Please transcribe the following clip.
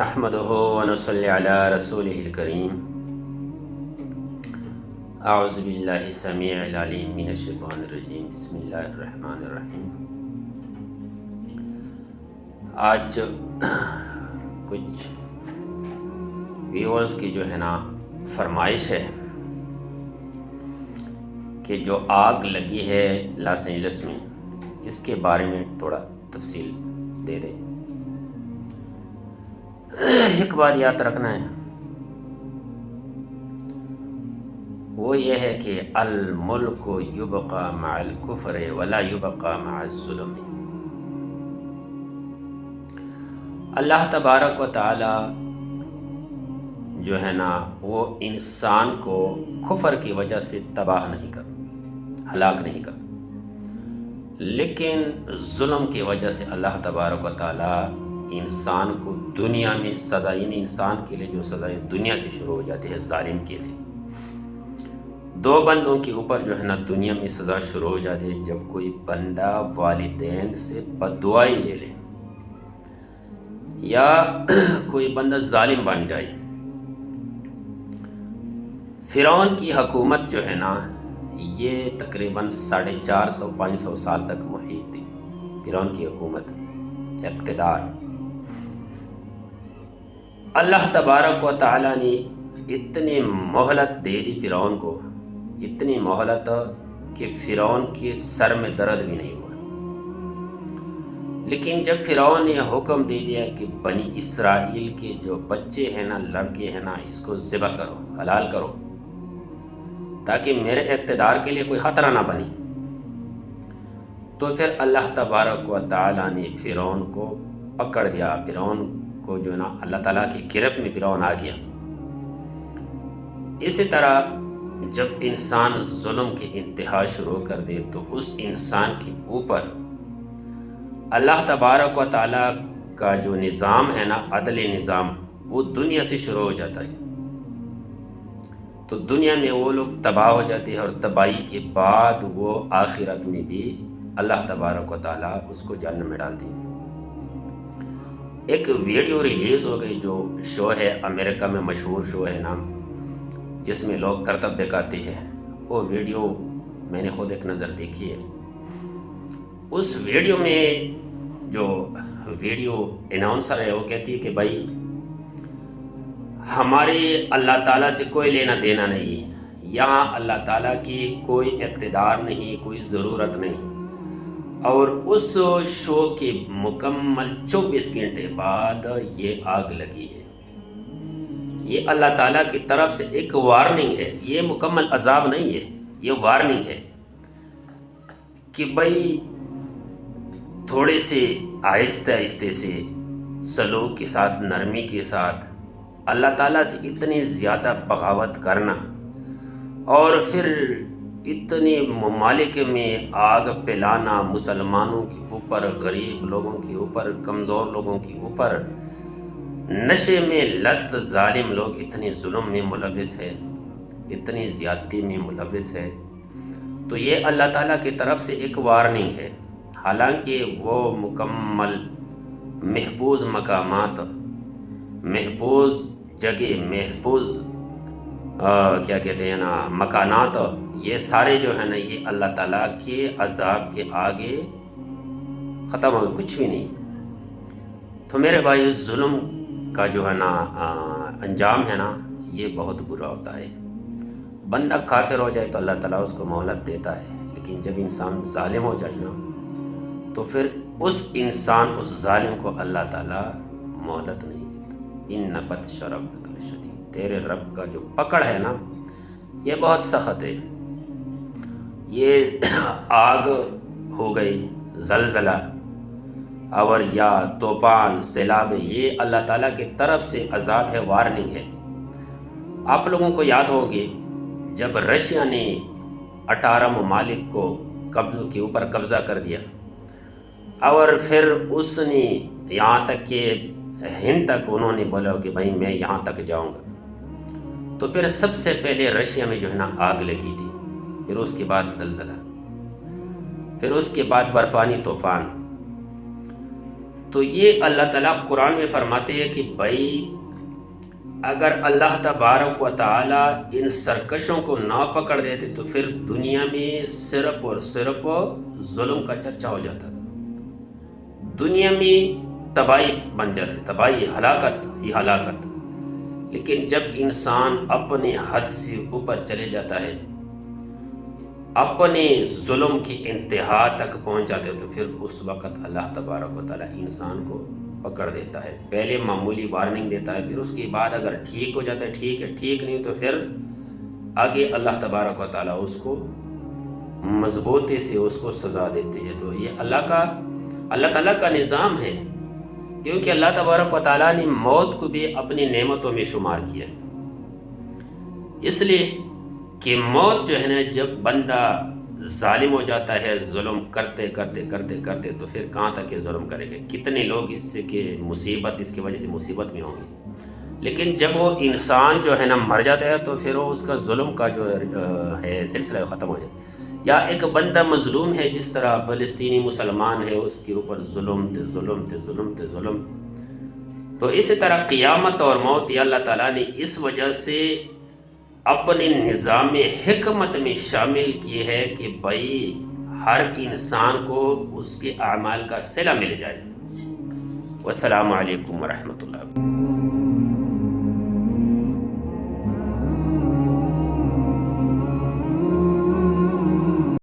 نحمده ونصلي على رسوله الكريم اعوذ باللہ السمیع العلیم من الشیطان الرجیم بسم اللہ الرحمن الرحیم۔ آج کچھ ویورز کی جو ہے نا فرمائش ہے کہ جو آگ لگی ہے لاس اینجلس میں، اس کے بارے میں تھوڑا تفصیل دے دیں۔ ایک بات یاد رکھنا ہے، وہ یہ ہے کہ الملک یبقى مع الکفر ولا یبقى مع الظلم۔ اللہ تبارک و تعالی جو ہے نا وہ انسان کو کفر کی وجہ سے تباہ نہیں کر، ہلاک نہیں کر، لیکن ظلم کی وجہ سے اللہ تبارک و تعالی انسان کو دنیا میں سزا، یعنی انسان کے لیے جو سزا دنیا سے شروع ہو جاتی ہے ظالم کے لیے۔ دو بندوں کے اوپر جو ہے نا دنیا میں سزا شروع ہو جاتی ہے جب کوئی بندہ والدین سے بد دعائی لے لے یا کوئی بندہ ظالم بن جائے۔ فرعون کی حکومت جو ہے نا یہ تقریباً 450-500 سال تک محیط تھی۔ فرعون کی حکومت، اقتدار، اللہ تبارک و تعالیٰ نے اتنی مہلت دے دی فرعون کو، اتنی مہلت کہ فرعون کے سر میں درد بھی نہیں ہوا۔ لیکن جب فرعون نے حکم دے دیا کہ بنی اسرائیل کے جو بچے ہیں نا، لڑکے ہیں نا، اس کو ذبح کرو، حلال کرو، تاکہ میرے اقتدار کے لیے کوئی خطرہ نہ بنے، تو پھر اللہ تبارک و تعالیٰ نے فرعون کو پکڑ دیا۔ فرعون کو جو ہے نا اللہ تعالیٰ کی گرفت میں فرعون آ گیا۔ اسی طرح جب انسان ظلم کی انتہا شروع کر دے تو اس انسان کے اوپر اللہ تبارک و تعالیٰ کا جو نظام ہے نا، عدل نظام، وہ دنیا سے شروع ہو جاتا ہے۔ تو دنیا میں وہ لوگ تباہ ہو جاتے ہیں، اور تباہی کے بعد وہ آخرت میں بھی اللہ تبارک و تعالیٰ اس کو جہنم میں ڈالتے ہیں۔ ایک ویڈیو ریلیز ہو گئی، جو شو ہے امریکہ میں مشہور شو ہے نام، جس میں لوگ کرتب دکھاتے ہیں۔ وہ ویڈیو میں نے خود ایک نظر دیکھی ہے۔ اس ویڈیو میں جو ویڈیو اناؤنسر ہے وہ کہتی ہے کہ بھائی ہمارے اللہ تعالیٰ سے کوئی لینا دینا نہیں، یہاں اللہ تعالیٰ کی کوئی اقتدار نہیں، کوئی ضرورت نہیں۔ اور اس شو کے مکمل 24 گھنٹے بعد یہ آگ لگی ہے۔ یہ اللہ تعالیٰ کی طرف سے ایک وارننگ ہے، یہ مکمل عذاب نہیں ہے، یہ وارننگ ہے کہ بھائی تھوڑے سے آہستہ آہستہ سے سلوک کے ساتھ، نرمی کے ساتھ اللہ تعالیٰ سے اتنی زیادہ بغاوت کرنا، اور پھر اتنی ممالک میں آگ پلانا، مسلمانوں کے اوپر، غریب لوگوں کے اوپر، کمزور لوگوں کے اوپر، نشے میں لت ظالم لوگ اتنی ظلم میں ملوث ہے، اتنی زیادتی میں ملوث ہے۔ تو یہ اللہ تعالیٰ کی طرف سے ایک وارننگ ہے، حالانکہ وہ مکمل محفوظ مقامات، محفوظ جگہ، محفوظ کیا کہتے ہیں نا مکانات، یہ سارے جو ہے نا یہ اللہ تعالیٰ کے عذاب کے آگے ختم ہو گئے، کچھ بھی نہیں۔ تو میرے بھائی ظلم کا جو ہے نا انجام ہے نا یہ بہت برا ہوتا ہے۔ بندہ کافر ہو جائے تو اللہ تعالیٰ اس کو مہلت دیتا ہے، لیکن جب انسان ظالم ہو جائے نا تو پھر اس انسان، اس ظالم کو اللہ تعالیٰ مہلت نہیں دیتا۔ ان بطش ربک لشدید، تیرے رب کا جو پکڑ ہے نا یہ بہت سخت ہے۔ یہ آگ ہو گئی، زلزلہ اور یا طوفان، سیلاب، یہ اللہ تعالیٰ کی طرف سے عذاب ہے، وارننگ ہے۔ آپ لوگوں کو یاد ہوگی جب رشیا نے 18 ممالک کے اوپر قبضہ کر دیا، اور پھر اس نے یہاں تک کہ ہند تک انہوں نے بولا کہ بھائی میں یہاں تک جاؤں گا، تو پھر سب سے پہلے رشیا میں جو ہے نا آگ لگی تھی، پھر اس کے بعد زلزلہ، پھر اس کے بعد برفانی طوفان، تو یہ اللہ تعالیٰ قرآن میں فرماتے ہیں کہ بھائی اگر اللہ تبارک و تعالیٰ ان سرکشوں کو نہ پکڑ دیتے تو پھر دنیا میں صرف اور صرف ظلم کا چرچا ہو جاتا، دنیا میں تباہی بن جاتی، تباہی، ہلاکت ہی ہلاکت۔ لیکن جب انسان اپنے حد سے اوپر چلے جاتا ہے، اپنے ظلم کی انتہا تک پہنچ جاتے تو پھر اس وقت اللہ تبارک و تعالیٰ انسان کو پکڑ دیتا ہے، پہلے معمولی وارننگ دیتا ہے، پھر اس کے بعد اگر ٹھیک ہو جاتا ہے ٹھیک ہے، ٹھیک نہیں تو پھر آگے اللہ تبارک و تعالیٰ اس کو مضبوطی سے اس کو سزا دیتے ہیں۔ تو یہ اللہ تعالیٰ کا نظام ہے، کیونکہ اللہ تبارک و تعالیٰ نے موت کو بھی اپنی نعمتوں میں شمار کیا ہے، اس لیے کہ موت جو ہے نا، جب بندہ ظالم ہو جاتا ہے، ظلم کرتے کرتے کرتے کرتے تو پھر کہاں تک یہ ظلم کرے گا، کتنے لوگ اس سے کہ اس کی وجہ سے مصیبت میں ہوں گے۔ لیکن جب وہ انسان جو ہے نا مر جاتا ہے تو پھر وہ اس کا ظلم کا جو ہے سلسلہ ختم ہو جاتا ہے۔ یا ایک بندہ مظلوم ہے، جس طرح فلسطینی مسلمان ہے، اس کے اوپر ظلم تے ظلم تے ظلم تے ظلم، تو اسی طرح قیامت اور موت یہ اللہ تعالیٰ نے اس وجہ سے اپنے نظام حکمت میں شامل کیے ہے کہ بھائی ہر انسان کو اس کے اعمال کا صلہ مل جائے۔ والسلام علیکم ورحمۃ اللہ۔